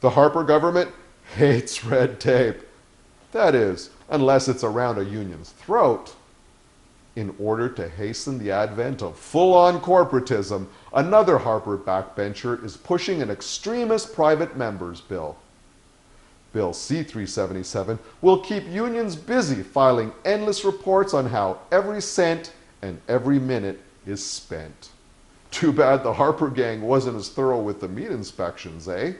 The Harper government hates red tape. That is, unless it's around a union's throat. In order to hasten the advent of full-on corporatism, another Harper backbencher is pushing an extremist private members bill. Bill C-377 will keep unions busy filing endless reports on how every cent and every minute is spent. Too bad the Harper gang wasn't as thorough with the meat inspections, eh?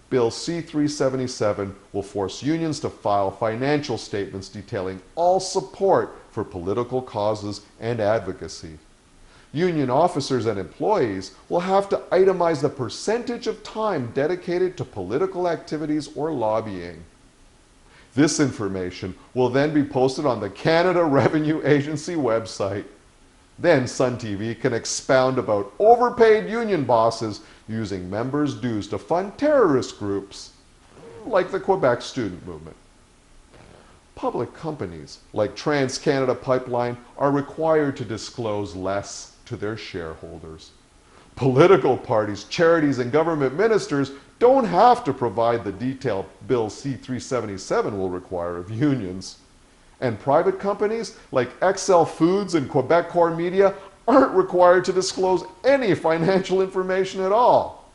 Bill C-377 will force unions to file financial statements detailing all support for political causes and advocacy. Union officers and employees will have to itemize the percentage of time dedicated to political activities or lobbying. This information will then be posted on the Canada Revenue Agency website. Then Sun TV can expound about overpaid union bosses using members' dues to fund terrorist groups, like the Quebec student movement. Public companies like TransCanada Pipeline are required to disclose less to their shareholders. Political parties, charities, and government ministers don't have to provide the detail Bill C-377 will require of unions. And private companies like XL Foods and Quebec Core Media aren't required to disclose any financial information at all.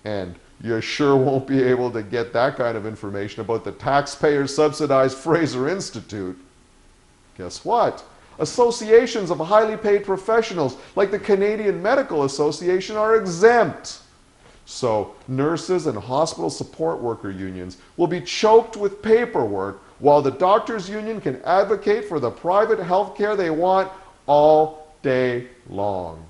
And you sure won't be able to get that kind of information about the taxpayer-subsidized Fraser Institute. Guess what? Associations of highly paid professionals like the Canadian Medical Association are exempt. So nurses and hospital support worker unions will be choked with paperwork while the doctors' union can advocate for the private health care they want all day long.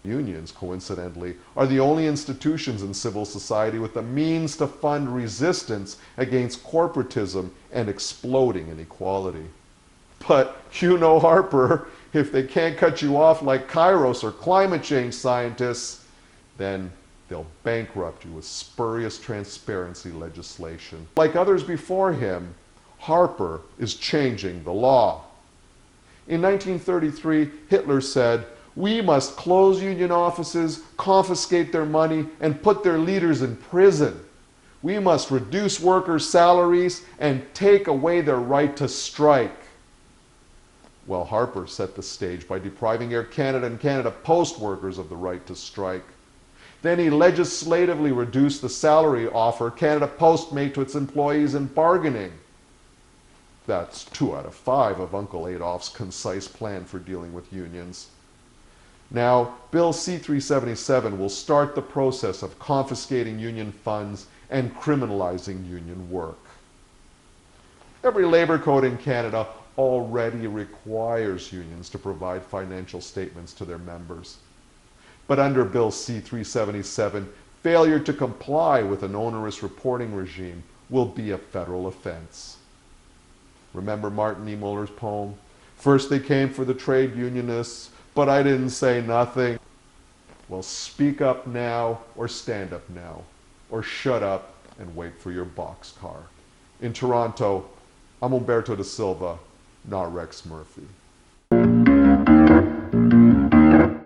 Unions, coincidentally, are the only institutions in civil society with the means to fund resistance against corporatism and exploding inequality. But you know Harper, if they can't cut you off like Kairos or climate change scientists, then they'll bankrupt you with spurious transparency legislation. Like others before him, Harper is changing the law. In 1933, Hitler said, "We must close union offices, confiscate their money, and put their leaders in prison. We must reduce workers' salaries and take away their right to strike." Well, Harper set the stage by depriving Air Canada and Canada Post workers of the right to strike. Then he legislatively reduced the salary offer Canada Post made to its employees in bargaining. That's 2 out of 5 of Uncle Adolph's concise plan for dealing with unions. Now, Bill C-377 will start the process of confiscating union funds and criminalizing union work. Every labor code in Canada already requires unions to provide financial statements to their members. But under Bill C-377, failure to comply with an onerous reporting regime will be a federal offense. Remember Martin E. Muller's poem? First they came for the trade unionists, but I didn't say nothing. Well, speak up now or stand up now, or shut up and wait for your boxcar. In Toronto, I'm Umberto da Silva, not Rex Murphy.